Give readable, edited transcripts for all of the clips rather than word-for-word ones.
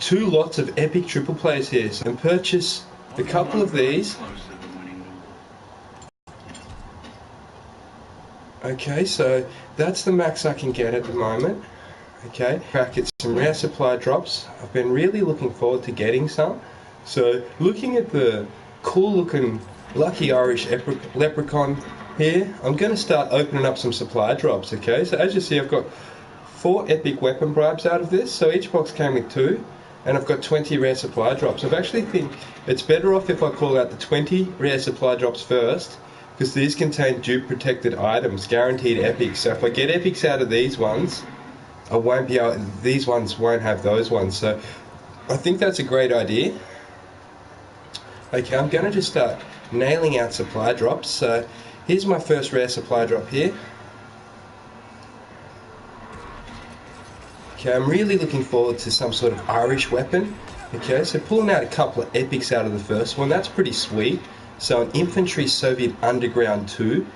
2 lots of epic triple plays here, and purchase a couple of these. Okay, so that's the max I can get at the moment. Okay, crack at some rare supply drops. I've been really looking forward to getting some. So looking at the cool looking Lucky Irish Leprechaun here, I'm going to start opening up some supply drops. Okay, so as you see, I've got 4 epic weapon bribes out of this. So each box came with 2, and I've got 20 rare supply drops. I actually think it's better off if I call out the 20 rare supply drops first, because these contain dupe protected items, guaranteed epics. So if I get epics out of these ones, I won't be able, these ones won't have those ones. So I think that's a great idea. Okay, I'm going to just start nailing out supply drops. So here's my first rare supply drop here. Okay, I'm really looking forward to some sort of Irish weapon. Okay, so pulling out a couple of epics out of the first one, that's pretty sweet. So an Infantry Soviet Underground 2,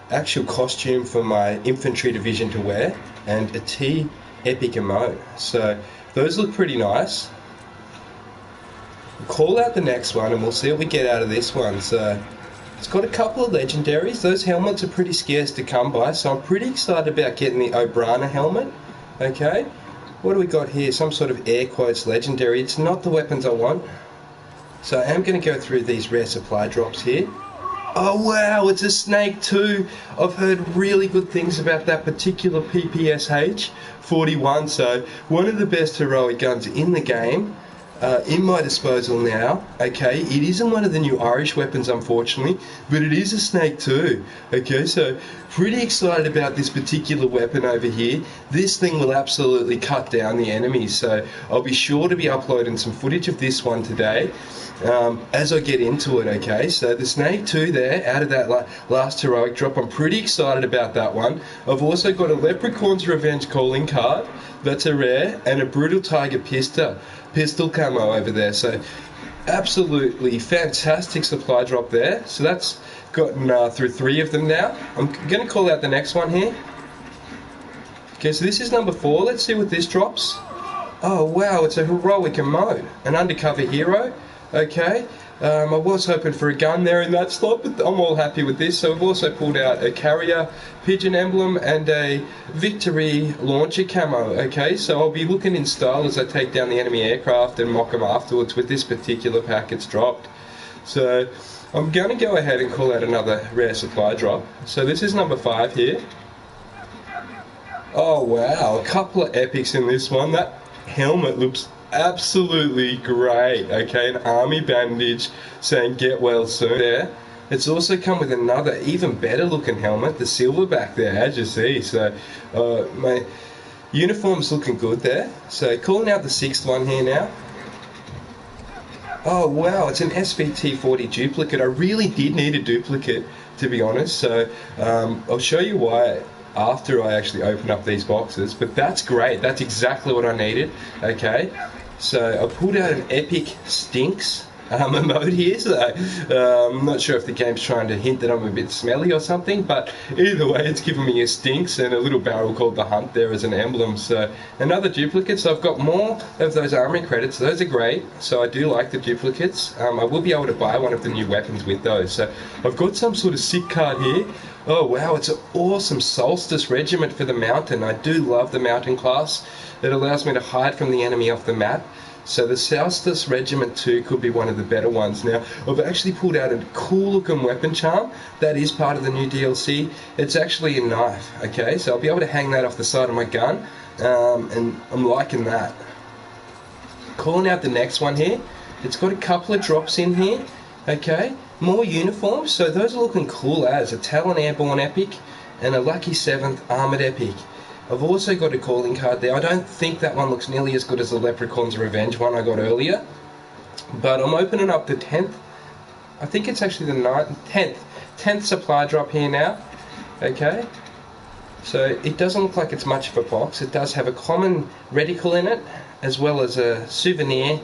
actual costume for my infantry division to wear, and a T epic emote. So those look pretty nice. Call out the next one and we'll see what we get out of this one. So it's got a couple of legendaries. Those helmets are pretty scarce to come by, so I'm pretty excited about getting the O'Brana helmet. Okay, what do we got here? Some sort of air quotes legendary. It's not the weapons I want. So I am going to go through these rare supply drops here. Oh wow, it's a Snake 2. I've heard really good things about that particular PPSH 41. So one of the best heroic guns in the game. In my disposal now. Okay, it isn't one of the new Irish weapons unfortunately, but it is a Snake 2. Okay, so pretty excited about this particular weapon over here. This thing will absolutely cut down the enemies, so I'll be sure to be uploading some footage of this one today as I get into it. Okay, so the Snake 2 there out of that last heroic drop, I'm pretty excited about that one. I've also got a Leprechaun's Revenge calling card, that's a rare, and a Brutal Tiger pistol camo over there. So absolutely fantastic supply drop there. So that's gotten through 3 of them now. I'm going to call out the next one here. Okay, so this is number 4. Let's see what this drops. Oh wow, it's a heroic emote, an undercover hero. Okay, I was hoping for a gun there in that slot, but I'm all happy with this. So we've also pulled out a carrier pigeon emblem and a victory launcher camo. Okay, so I'll be looking in style as I take down the enemy aircraft and mock them afterwards with this particular pack it's dropped. So I'm going to go ahead and call out another rare supply drop. So this is number 5 here. Oh wow, a couple of epics in this one. That helmet looks absolutely great. Okay, an army bandage saying get well soon there. It's also come with another even better looking helmet, the silverback there, as you see. So my uniform's looking good there. So calling out the 6th one here now. Oh wow, it's an SVT-40 duplicate. I really did need a duplicate, to be honest. So I'll show you why after I actually open up these boxes, but that's great. That's exactly what I needed. Okay, so I pulled out an epic stinks emote here, so I'm not sure if the game's trying to hint that I'm a bit smelly or something, but either way it's giving me a stinks and a little barrel called the Hunt there as an emblem. So another duplicate. So I've got more of those armory credits. Those are great, so I do like the duplicates. I will be able to buy one of the new weapons with those. So I've got some sort of sick card here. Oh wow, it's an awesome Solstice Regiment for the Mountain. I do love the Mountain class. It allows me to hide from the enemy off the map. So the Solstice Regiment 2 could be one of the better ones. Now, I've actually pulled out a cool looking weapon charm. That is part of the new DLC. It's actually a knife, okay? So I'll be able to hang that off the side of my gun, and I'm liking that. Calling out the next one here. It's got a couple of drops in here, okay? More uniforms, so those are looking cool as a Talon Airborne Epic and a Lucky 7th Armoured Epic. I've also got a calling card there. I don't think that one looks nearly as good as the Leprechaun's Revenge one I got earlier, but I'm opening up the 10th. I think it's actually the 10th supply drop here now. Okay, so it doesn't look like it's much of a box. It does have a common reticle in it, as well as a souvenir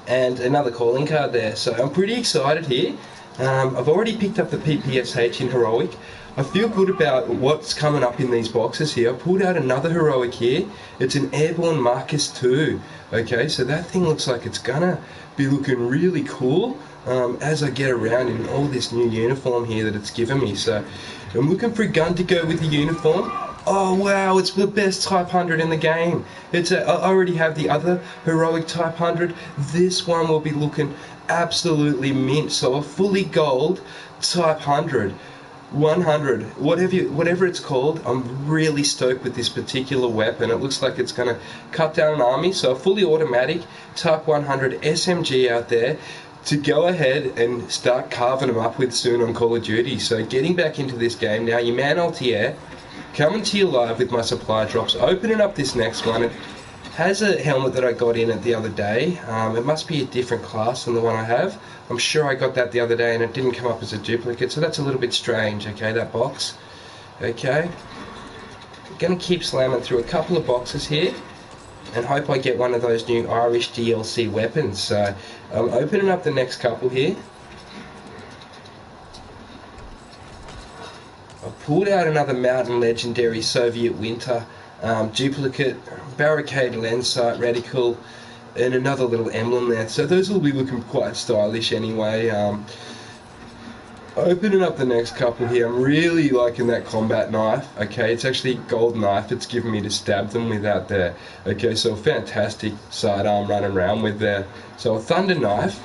and another calling card there. So I'm pretty excited here. I've already picked up the PPSH in Heroic. I feel good about what's coming up in these boxes here. I pulled out another heroic here. It's an Airborne Marcus 2. Okay, so that thing looks like it's gonna be looking really cool as I get around in all this new uniform here that it's given me. So I'm looking for a gun to go with the uniform. Oh wow, it's the best Type 100 in the game. I already have the other heroic Type 100. This one will be looking absolutely mint. So a fully gold Type 100. 100, whatever it's called. I'm really stoked with this particular weapon. It looks like it's going to cut down an army. So a fully automatic Type 100 SMG out there to go ahead and start carving them up with soon on Call of Duty. So getting back into this game now, your man ULTIAIR, coming to you live with my supply drops, opening up this next one. It has a helmet that I got in it the other day. It must be a different class than the one I have. I'm sure I got that the other day and it didn't come up as a duplicate, so that's a little bit strange, okay, that box. Okay, I'm going to keep slamming through a couple of boxes here and hope I get one of those new Irish DLC weapons. So I'm opening up the next couple here. I pulled out another Mountain Legendary Soviet Winter duplicate, barricade lens sight reticle, and another little emblem there. So those will be looking quite stylish anyway. Opening up the next couple here, I'm really liking that combat knife. Okay, it's actually a gold knife it's given me to stab them with out there. Okay, so a fantastic sidearm running around with there. So a thunder knife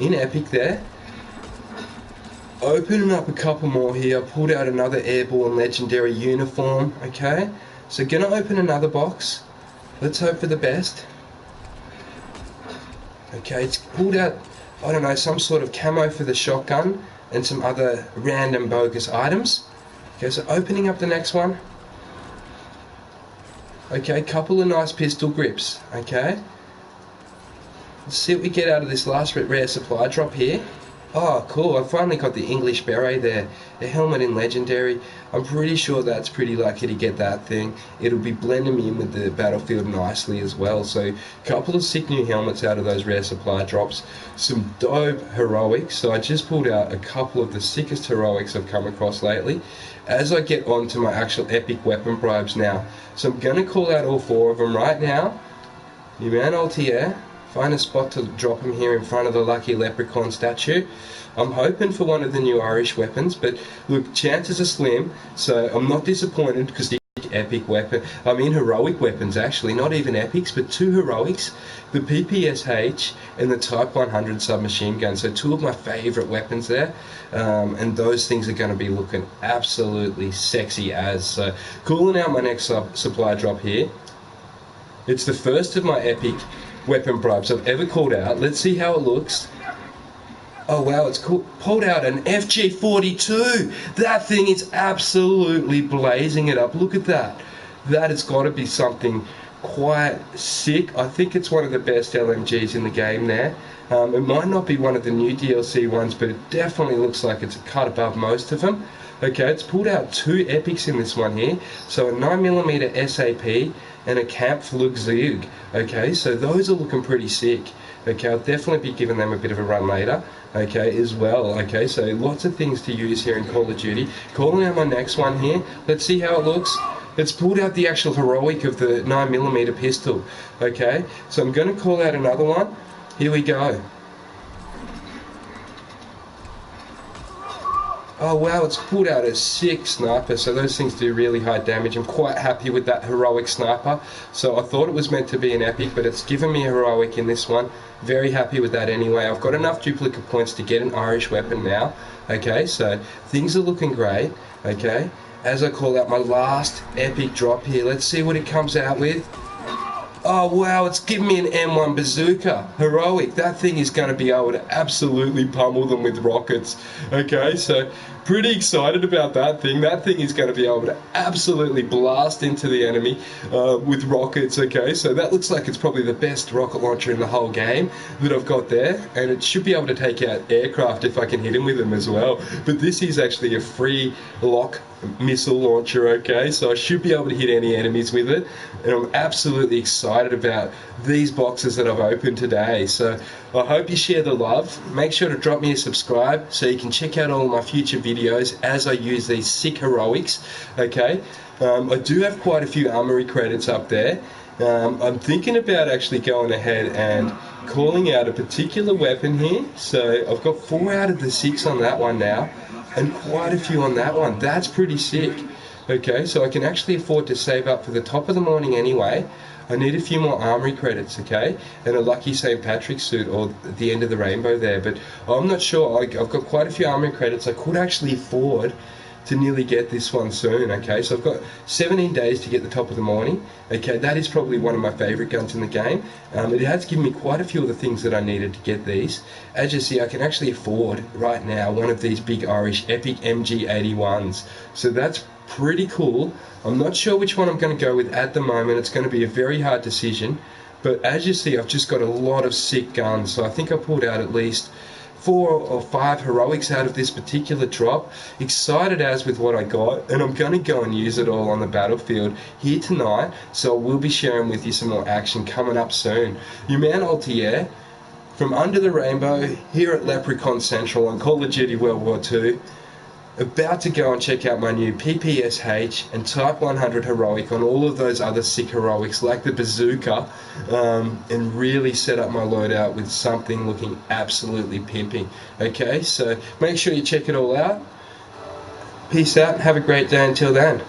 in epic there. Opening up a couple more here, I pulled out another Airborne Legendary uniform. Okay, so gonna open another box. Let's hope for the best. Okay, it's pulled out, I don't know, some sort of camo for the shotgun and some other random bogus items. Okay, so opening up the next one. Okay, couple of nice pistol grips. Okay, let's see what we get out of this last rare supply drop here. Oh, cool, I finally got the English beret there. The helmet in Legendary. I'm pretty sure that's pretty lucky to get that thing. It'll be blending me in with the battlefield nicely as well. So, a couple of sick new helmets out of those rare supply drops. Some dope heroics. So I just pulled out a couple of the sickest heroics I've come across lately. As I get on to my actual epic weapon bribes now. So I'm going to call out all four of them right now. Your man ULTIAIR. Find a spot to drop him here in front of the lucky leprechaun statue. I'm hoping for one of the new Irish weapons, but look, chances are slim, so I'm not disappointed because the epic weapon, I mean heroic weapons actually, not even epics, but two heroics, the PPSH and the Type 100 submachine gun, so two of my favourite weapons there, and those things are going to be looking absolutely sexy as. So calling out my next supply drop here. It's the first of my epic weapon bribes I've ever called out. Let's see how it looks. Oh wow, it's cool. Pulled out an FG42. That thing is absolutely blazing it up. Look at that. That has got to be something quite sick. I think it's one of the best LMGs in the game there. It might not be one of the new DLC ones, but it definitely looks like it's a cut above most of them. Okay, it's pulled out two epics in this one here. So a 9mm SAP and a Kampflugzeug. Okay, so those are looking pretty sick. Okay, I'll definitely be giving them a bit of a run later. Okay, as well. Okay, so lots of things to use here in Call of Duty. Calling out my next one here. Let's see how it looks. It's pulled out the actual heroic of the 9mm pistol. Okay, so I'm going to call out another one. Here we go. Oh wow, it's pulled out a sick sniper, so those things do really high damage. I'm quite happy with that heroic sniper. So I thought it was meant to be an epic, but it's given me a heroic in this one. Very happy with that anyway. I've got enough duplicate points to get an Irish weapon now. Okay, so things are looking great. Okay, as I call out my last epic drop here, let's see what it comes out with. Oh wow, it's giving me an M1 bazooka. Heroic. That thing is going to be able to absolutely pummel them with rockets. Okay, so pretty excited about that thing. That thing is going to be able to absolutely blast into the enemy with rockets. Okay, so that looks like it's probably the best rocket launcher in the whole game that I've got there. And it should be able to take out aircraft if I can hit them with them as well. But this is actually a free lock missile launcher, okay, so I should be able to hit any enemies with it, and I'm absolutely excited about these boxes that I've opened today. So I hope you share the love. Make sure to drop me a subscribe so you can check out all my future videos. videos as I use these sick heroics. Okay, I do have quite a few armory credits up there. I'm thinking about actually going ahead and calling out a particular weapon here. So I've got 4 out of the 6 on that one now, and quite a few on that one. That's pretty sick. Okay, so I can actually afford to save up for the top of the morning anyway. I need a few more armory credits, okay, and a lucky St. Patrick's suit, or at the end of the rainbow there, but I'm not sure. I've got quite a few armory credits. I could actually afford to nearly get this one soon, okay, so I've got 17 days to get the top of the morning. Okay, that is probably one of my favourite guns in the game. It has given me quite a few of the things that I needed to get these. As you see, I can actually afford right now one of these big Irish epic MG81s, so that's pretty cool. I'm not sure which one I'm going to go with at the moment. It's going to be a very hard decision, but as you see, I've just got a lot of sick guns, so I think I pulled out at least 4 or 5 heroics out of this particular drop. Excited as with what I got, and I'm going to go and use it all on the battlefield here tonight, so I will be sharing with you some more action coming up soon. Your man ULTIAIR from under the rainbow here at Leprechaun Central on Call of Duty World War II. About to go and check out my new PPSH and Type 100 heroic on all of those other sick heroics like the bazooka, and really set up my loadout with something looking absolutely pimping. Okay, so make sure you check it all out. Peace out, have a great day until then.